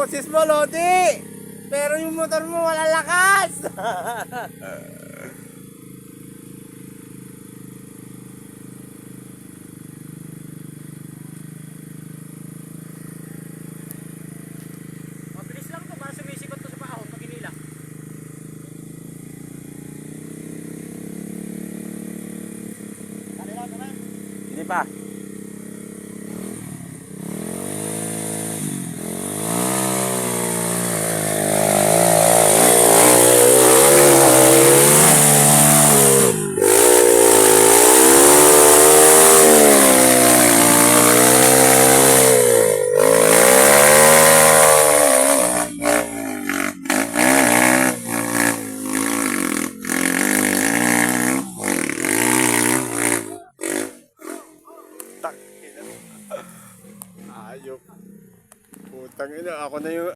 boses mo, Lodi. Pero yung motor mo wala lakas. Mabilis lang to, para sumisikot to sa paahon pag inila. Hindi pa. Ayok. Putang ina,